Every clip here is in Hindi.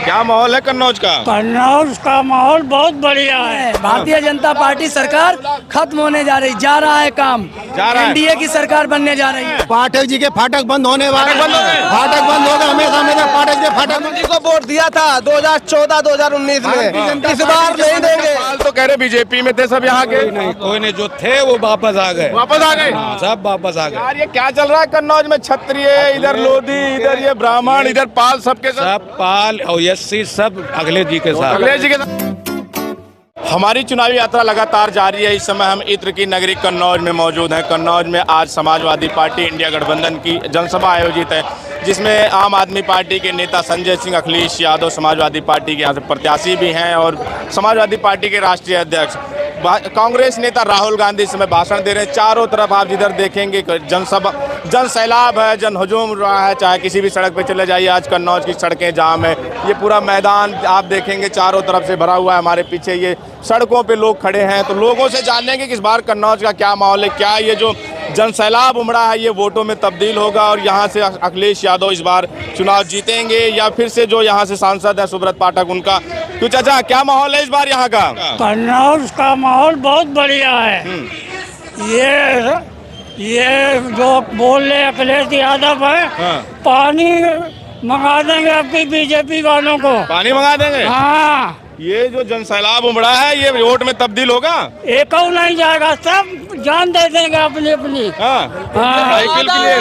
क्या माहौल है कन्नौज का? कन्नौज का माहौल बहुत बढ़िया है। भारतीय जनता पार्टी सरकार खत्म होने जा रही, जा रहा है काम, एनडीए की सरकार बनने जा रही है। पाठक जी के फाटक बंद होने वाले, फाटक बंद हो गए। हमेशा हमेशा पाठक जी फाटक जी को वोट दिया था 2014-2019 में, इस बार नहीं देंगे। तो कह रहे बीजेपी में थे सब यहाँ के। नहीं, कोई नहीं, जो थे वो वापस आ गए। वापस आ गए? सब वापस आ गए। यार ये क्या चल रहा है कन्नौज में? क्षत्रिय इधर, लोधी इधर, ये ब्राह्मण इधर, पाल सबके सब पाल और एससी सब अखिलेश जी के साथ। अखिलेश जी के साथ। हमारी चुनावी यात्रा लगातार जारी है। इस समय हम इत्र की नगरी कन्नौज में मौजूद हैं। कन्नौज में आज समाजवादी पार्टी इंडिया गठबंधन की जनसभा आयोजित है, जिसमें आम आदमी पार्टी के नेता संजय सिंह, अखिलेश यादव समाजवादी पार्टी के यहाँ से प्रत्याशी भी हैं और समाजवादी पार्टी के राष्ट्रीय अध्यक्ष कांग्रेस नेता राहुल गांधी इस समय भाषण दे रहे हैं। चारों तरफ आप जिधर देखेंगे जनसभा, जन सैलाब है, जन हुजूम रहा है। चाहे किसी भी सड़क पे चले जाइए, आज कन्नौज की सड़कें जाम है। ये पूरा मैदान आप देखेंगे चारों तरफ से भरा हुआ है। हमारे पीछे ये सड़कों पे लोग खड़े हैं। तो लोगों से जानेंगे कि इस बार कन्नौज का क्या माहौल है, क्या ये जो जन सैलाब उमड़ा है ये वोटों में तब्दील होगा और यहाँ से अखिलेश यादव इस बार चुनाव जीतेंगे या फिर से जो यहाँ से सांसद है सुब्रत पाठक उनका। तो चाचा क्या माहौल है इस बार यहाँ का? कन्नौज का माहौल बहुत बढ़िया है। ये जो बोल रहे अखिलेश यादव है, पानी मंगा देंगे आपकी बीजेपी वालों को। पानी मंगा देंगे? हाँ। ये जो जन सैलाब उमड़ा है ये वोट में तब्दील होगा? एक नहीं जाएगा, सब जान दे देंगे अपनी अपनी। साइकिल के लिए।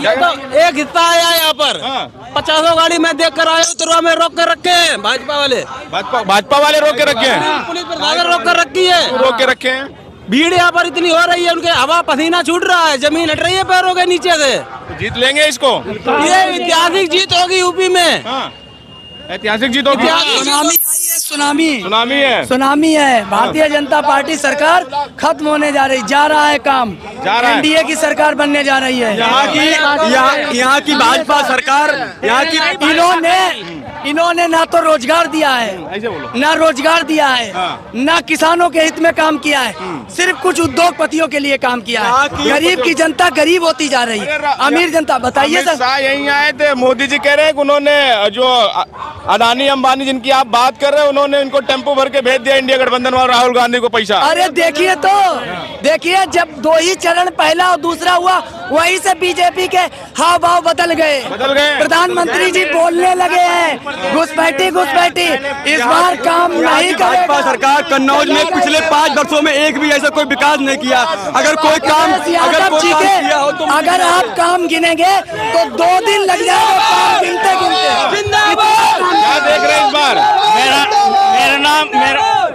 ये तो एक हिस्सा आया यहाँ पर। 50 गाड़ी मैं देख कर आया, तुरवा में रोक कर रखे हैं भाजपा वाले। भाजपा वाले रोक के रखे हैं? पुलिस प्रशासन रोक कर रखी है। रोक के रखे हैं। भीड़ यहाँ पर इतनी हो रही है, उनके हवा पसीना छूट रहा है, जमीन हट रही है पैरों के नीचे से। जीत लेंगे इसको? ये ऐतिहासिक जीत होगी यूपी में। ऐतिहासिक जीत होगी। सुनामी है। भारतीय जनता पार्टी सरकार खत्म होने जा रही, जा रहा है काम, एनडीए की सरकार बनने जा रही है। यहाँ की भाजपा सरकार, यहाँ की इन्होंने ना तो रोजगार दिया है, ना रोजगार दिया है, ना किसानों के हित में काम किया है, सिर्फ कुछ उद्योगपतियों के लिए काम किया है। गरीब की जनता गरीब होती जा रही है, अमीर जनता। बताइए सर, यहीं आए थे, मोदी जी कह रहे हैं कि उन्होंने जो अदानी अंबानी जिनकी आप बात कर रहे हैं, उन्होंने इनको टेम्पो भर के भेज दिया इंडिया गठबंधन वाला राहुल गांधी को पैसा। अरे देखिए तो, देखिए जब 2 ही चरण पहला और दूसरा हुआ, वहीं से बीजेपी के हाव भाव बदल गए। प्रधानमंत्री जी बोलने लगे हैं घुसपैठी घुसपैठी। इस बार काम नहीं करेगा। भाजपा सरकार कन्नौज में पिछले 5 वर्षों में एक भी ऐसा कोई विकास नहीं किया। अगर कोई काम किया हो तो अगर आप काम गिनेंगे तो 2 दिन लग जाएगा काम गिनते गिनते। क्या देख रहे हैं इस बार?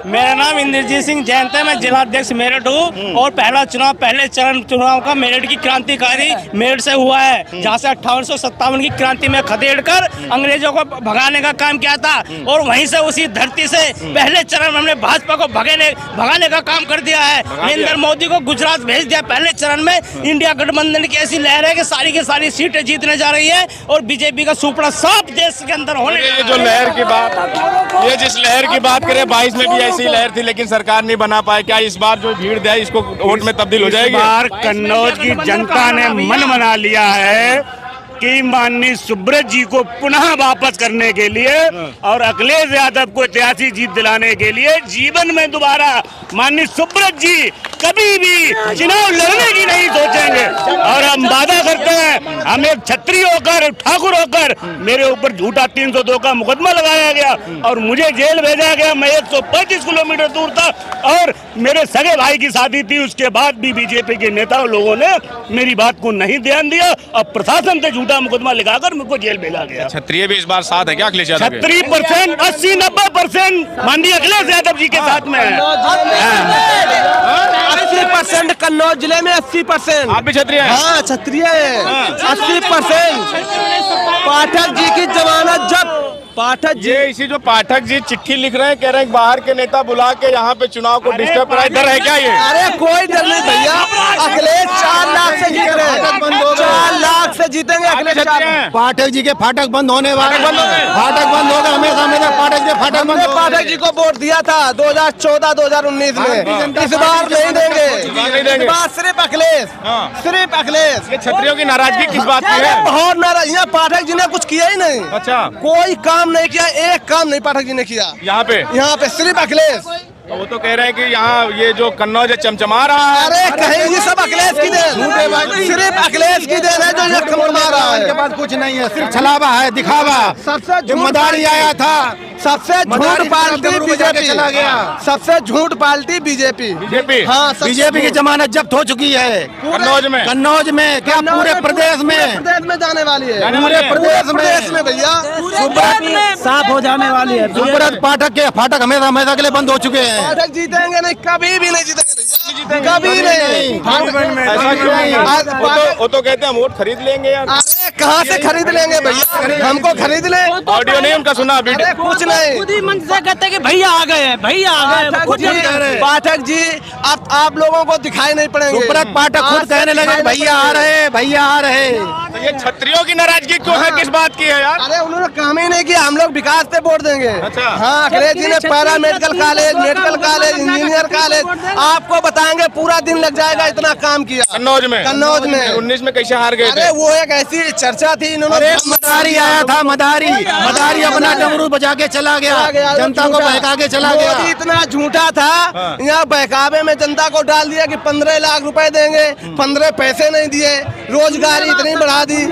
मेरा नाम इंद्रजीत सिंह जयंत है। मैं जिलाध्यक्ष मेरठ हूँ और पहला चुनाव, पहले चरण चुनाव का मेरठ की क्रांतिकारी मेरठ से हुआ है, जहाँ से 1857 की क्रांति में खदेड़ कर अंग्रेजों को भगाने का काम किया था और वहीं से उसी धरती से पहले चरण में हमने भाजपा को भगाने का काम कर दिया है। नरेंद्र मोदी को गुजरात भेज दिया पहले चरण में। इंडिया गठबंधन की ऐसी लहर है कि सारी की सारी सीटें जीतने जा रही है और बीजेपी का सुपड़ा साफ देश के अंदर होने। ये जो लहर की बात, ये जिस लहर की बात करें 22 में भी ऐसी लहर थी लेकिन सरकार नहीं बना पाए। क्या इस बार जो भीड़ है इसको वोट में तब्दील हो जाएगी? इस बार कन्नौज की जनता ने मन बना लिया है कि माननीय सुब्रत जी को पुनः वापस करने के लिए और अखिलेश यादव को ऐतिहासिक जीत दिलाने के लिए जीवन में दोबारा माननीय सुब्रत जी कभी भी चुनाव लड़ने की नहीं सोचेंगे। और हम वादा करते हैं, हम एक क्षत्रिय होकर, ठाकुर होकर, मेरे ऊपर झूठा 302 का मुकदमा लगाया गया और मुझे जेल भेजा गया। मैं 135 किलोमीटर दूर था और मेरे सगे भाई की शादी थी। उसके बाद भी बीजेपी के नेता लोगों ने मेरी बात को नहीं ध्यान दिया और प्रशासन से झूठा मुकदमा लगाकर मुझको जेल भेजा गया। क्षत्रिय भी इस बार साथ है क्या अखिलेश यादव? 30%, 80-90% माननीय अखिलेश यादव जी के साथ में है। 80% कन्नौज जिले में 80%। आप भी क्षत्रिय हैं? हाँ, क्षत्रिय है। 80% पाठक जी की जमानत जब पाठक जी, ये इसी जो पाठक जी चिट्ठी लिख रहे हैं, कह रहे हैं बाहर के नेता बुला के यहाँ पे चुनाव को डिस्टर्ब कराए, डर है क्या ये? अरे कोई डर नहीं भैया, अखिलेश 4 लाख से जीत रहे हैं, 4 लाख से जीतेंगे अखिलेश। पाठक जी के फाटक बंद होने वाले, फाटक बंद हो गए। हमेशा हमेशा पाठक से फाटक बंद हो पाठक जी को वोट दिया था 2014-2019 में, इस बार नहीं देंगे। इस बार सिर्फ अखिलेश, सिर्फ अखिलेश। ये छत्रियों की नाराजगी किस बात की है? बहुत नाराज, यहाँ पाठक जी ने कुछ किया ही नहीं। अच्छा, कोई काम नहीं किया, एक काम नहीं पाठक जी ने किया यहाँ पे सिर्फ अखिलेश। वो तो कह रहे हैं कि यहाँ ये जो कन्नौज चमचमा रहा है। अरे कहीं ये सब अखिलेश की देन, सिर्फ अखिलेश की देन है जो ये चमचमा रहा है। के पास कुछ नहीं है, सिर्फ छलावा है, दिखावा। सबसे जिम्मेदारी आया था, सबसे झूठ पार्टी बीजेपी चला गया, सबसे झूठ पार्टी बीजेपी। हाँ, बीजेपी की जमानत जब्त हो चुकी है कन्नौज में क्या पूरे प्रदेश में जाने वाली है, पूरे प्रदेश में भैया साफ हो जाने वाली है। सुब्रत पाठक के फाटक हमेशा हमेशा के लिए बंद हो चुके हैं। पाठक जीतेंगे नहीं, कभी भी नहीं जीतेंगे भैया, कभी नहीं। ऐसा क्यों? वो तो कहते हैं हम वोट खरीद लेंगे यार। अरे कहाँ से खरीद लेंगे भैया, हमको खरीद ले। ऑडियो नहीं उनका सुना, वीडियो कुछ नहीं, खुद ही मन से कहते हैं कि भैया आ गए हैं, भैया आ गए। पाठक जी अब आप लोगों को दिखाई नहीं पड़ेंगे। सुब्रत पाठक खुद कहने लगे भैया आ रहे, भैया आ रहे। तो ये छत्रियों की नाराजगी क्यों है, किस बात की है यार? अरे उन्होंने काम ही नहीं किया, हम लोग विकास पे वोट देंगे। अच्छा। हाँ, अखिलेश जी ने para medical college, engineer college, आपको बताएंगे पूरा दिन लग जाएगा, इतना काम किया कन्नौज में। 19 में कैसे हार गए थे? अरे वो एक ऐसी चर्चा थी, इन्होंने मदारी आया था, मदारी अपना डमरू बजा के चला गया, जनता को बहका के चला गया। मोदी इतना झूठा था, यहाँ बहकावे में जनता को डाल दिया कि 15 लाख रुपए देंगे, 15 पैसे नहीं दिए, रोजगारी इतनी बढ़ा दी।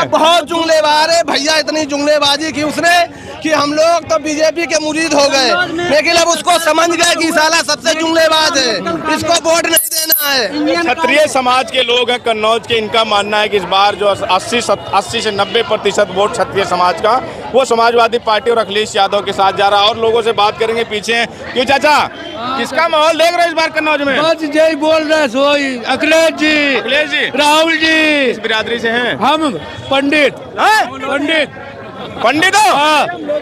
बहुत जुमलेबाज है भैया, इतनी जुमलेबाजी की उसने कि हम लोग तो बीजेपी के मुरीद हो गए, लेकिन अब उसको समझ गए कि साला सबसे जुमलेबाज है, इसको वोट नहीं देना है। क्षत्रिय समाज के लोग हैं कन्नौज के, इनका मानना है कि इस बार जो 80 से 90% वोट क्षत्रिय समाज का वो समाजवादी पार्टी और अखिलेश यादव के साथ जा रहा है। और लोगों से बात करेंगे पीछे। क्यों चाचा, किसका माहौल देख रहे हैं इस बार कन्नौज में? बस यही बोल रहे सोई अखिलेश जी, राहुल जी। किस बिरादरी से हैं? हम पंडित पंडित हो?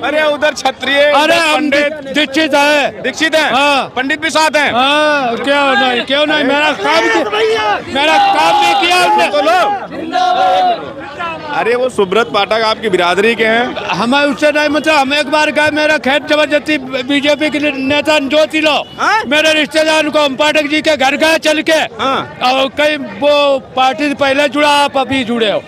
अरे उधर क्षत्रिय, अरे पंडित दीक्षित है। हाँ। पंडित भी साथ हैं। हाँ, क्यों नहीं मेरा काम भी किया उसने। तो लो, अरे वो सुब्रत पाठक आपकी बिरादरी के हैं। हमें उससे नहीं मतलब, हम एक बार गए, मेरा खेत जबरदस्ती बीजेपी के नेता ज्योति लो मेरे रिश्तेदार को, हम पाठक जी के घर गए चल के। और कई वो पार्टी से पहले जुड़ा, आप अभी जुड़े हो।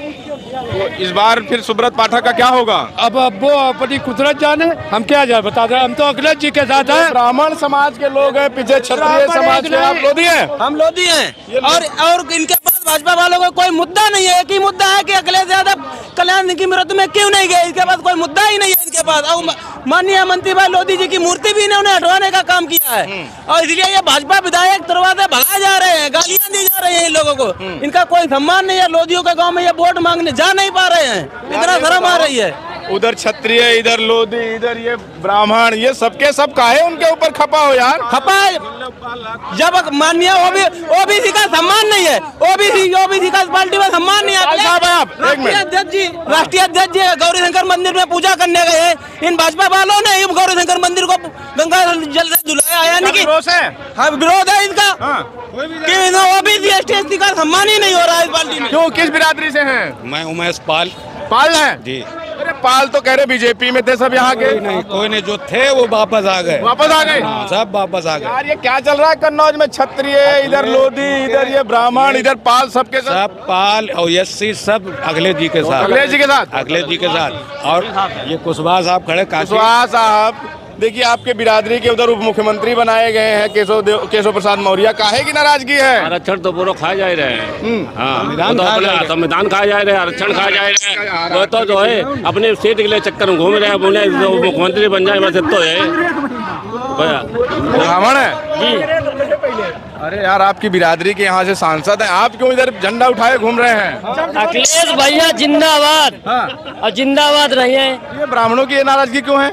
तो इस बार फिर सुब्रत पाठक का क्या होगा? अब वो अपनी कुदरत जाने, हम क्या जाए बता रहे। हम तो अखिलेश जी के साथ हैं। ब्राह्मण समाज के लोग हैं पीछे, क्षत्रिय समाज के आप लोधी हैं। हम लोधी हैं, और इनके पास भाजपा वालों को कोई मुद्दा नहीं है। एक ही मुद्दा है कि अखिलेश यादव कल्याण की मृत्यु में क्यों नहीं गए, इसके पास कोई मुद्दा ही नहीं है इनके पास। और माननीय मंत्री भाई लोधी जी की मूर्ति भी इन्होंने हटवाने का काम किया है, और इसलिए ये भाजपा विधायक दरवाजे भगाए जा रहे हैं, गालियां दी जा रही है इन लोगों को। इनका कोई सम्मान नहीं है, लोधियों के गाँव में ये वोट मांगने जा नहीं पा रहे हैं, इतना शर्म आ रही है। उधर क्षत्रिय, इधर लोधी, इधर ये ब्राह्मण, ये सबके सब काहे उनके ऊपर खपा हो यार? खपा जब माननीय ओबीसी का सम्मान नहीं है, ओबीसी का पार्टी में सम्मान नहीं है। राष्ट्रीय अध्यक्ष जी गौरी शंकर मंदिर में पूजा करने गए हैं, इन भाजपा वालों ने गौरी शंकर मंदिर को गंगा जल से धुलाया, यानी कि विरोध है इनका कि ओबीसी एसटी का सम्मान ही नहीं हो रहा है इस पार्टी में। क्यों, किस बिरादरी से हैं? मैं उमेश पाल है जी। अरे पाल तो कह रहे बीजेपी में थे सब, यहाँ के कोई नहीं जो थे वो वापस आ गए। सब वापस आ गए। यार ये क्या चल रहा है कन्नौज में? क्षत्रिय इधर, लोधी इधर, ये ब्राह्मण इधर, पाल सबके सब पाल और एससी सब अखिलेश जी के साथ, अखिलेश जी के साथ। और ये कुशवाहा साहब खड़े, कुशवाहा साहब देखिए आपके बिरादरी के उधर उप मुख्यमंत्री बनाए गए हैं केशव प्रसाद मौर्य, काहे की नाराजगी है? आरक्षण तो पूरा खाए जा रहे हैं, संविधान खाए जा रहे हैं, आरक्षण खाए जा रहे हैं। वो तो जो है अपने सीट के लिए चक्कर में घूम रहे हैं, बोले मुख्यमंत्री बन जाए बस तो है। ब्राह्मण है जी। अरे यार आपकी बिरादरी के यहाँ से सांसद हैं, आप क्यों इधर झंडा उठाए घूम रहे हैं? अखिलेश भैया जिंदाबाद, और जिंदाबाद रहिए। ये ब्राह्मणों की नाराजगी क्यों है?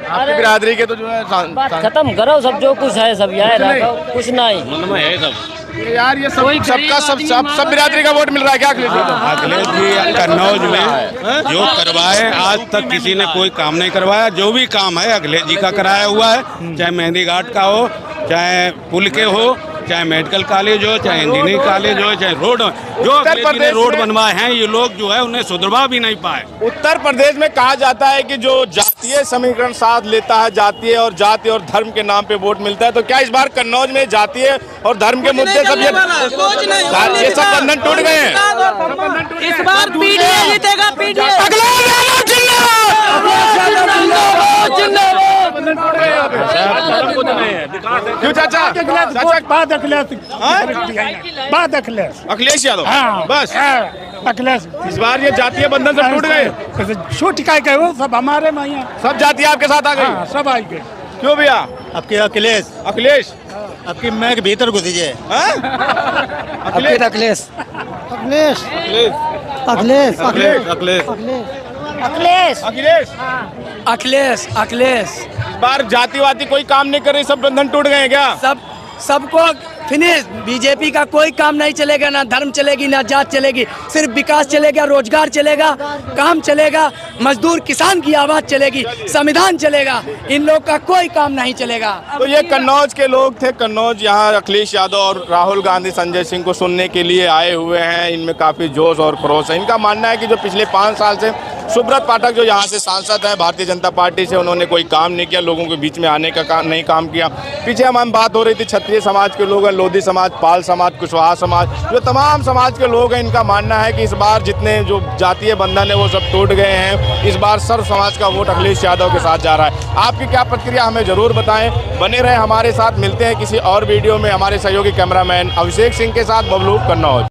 आपकी बिरादरी के तो जो है खत्म करो सब, जो कुछ है सब यहाँ कुछ नहीं मन में है सब। यार ये सब बिरादरी का वोट मिल रहा है क्या अखिलेश जी? अखिलेश जी कन्नौज में जो करवाए, आज तक किसी ने कोई काम नहीं करवाया। जो भी काम है अखिलेश जी का कराया हुआ है, चाहे मेहंदी घाट का हो, चाहे पुल के हो, चाहे मेडिकल कॉलेज हो, चाहे इंजीनियरिंग कॉलेज हो, चाहे रोड हो, जो अखिलेश जी ने रोड बनवाए हैं, ये लोग जो है उन्हें सुधरवा भी नहीं पाए। उत्तर प्रदेश में कहा जाता है कि जो जातीय समीकरण साथ लेता है, जातीय और जाति और धर्म के नाम पे वोट मिलता है, तो क्या इस बार कन्नौज में जातीय और धर्म के मुद्दे सब ये सब बंधन टूट गए हैं? इस बार पीडीए जीतेगा, पीडीए। क्यों चाचा? अखिलेश यादव, बस अखिलेश इस बार ये जातीय बंधन सब टूट गए। छूट का वो सब हमारे में ही हैं। सब जातियां आपके साथ आ गई? सब आ गए। क्यों भैया? आपके अखिलेश अखिलेश आपकी मैं के भीतर घुस जाए। अखिलेश अखिलेश अखिलेश अखिलेश अखिलेश अखिलेश अखिलेश अखिलेश अखिलेश अखिलेश इस बार जातिवादी कोई काम नहीं कर रही, सब बंधन टूट गए हैं क्या? सबको फिनिश। बीजेपी का कोई काम नहीं चलेगा, ना धर्म चलेगी, ना जात चलेगी, सिर्फ विकास चलेगा, रोजगार चलेगा, काम चलेगा, मजदूर किसान की आवाज चलेगी, संविधान चलेगा। इन लोग का कोई काम नहीं चलेगा। तो ये कन्नौज के लोग थे। कन्नौज यहाँ अखिलेश यादव और राहुल गांधी, संजय सिंह को सुनने के लिए आए हुए हैं। इनमें काफी जोश और क्रोश है। इनका मानना है कि जो पिछले 5 साल से सुब्रत पाठक जो यहाँ से सांसद हैं भारतीय जनता पार्टी से, उन्होंने कोई काम नहीं किया, लोगों के बीच में आने का नहीं काम किया। पीछे हम बात हो रही थी क्षत्रिय समाज के लोग हैं, लोधी समाज, पाल समाज, कुशवाहा समाज, जो तमाम समाज के लोग हैं, इनका मानना है कि इस बार जितने जो जातीय बंधन है वो सब टूट गए हैं। इस बार सर्व समाज का वोट अखिलेश यादव के साथ जा रहा है। आपकी क्या प्रतिक्रिया हमें जरूर बताएं। बने रहे हमारे साथ। मिलते हैं किसी और वीडियो में। हमारे सहयोगी कैमरामैन अभिषेक सिंह के साथ बबलू, कन्नौज।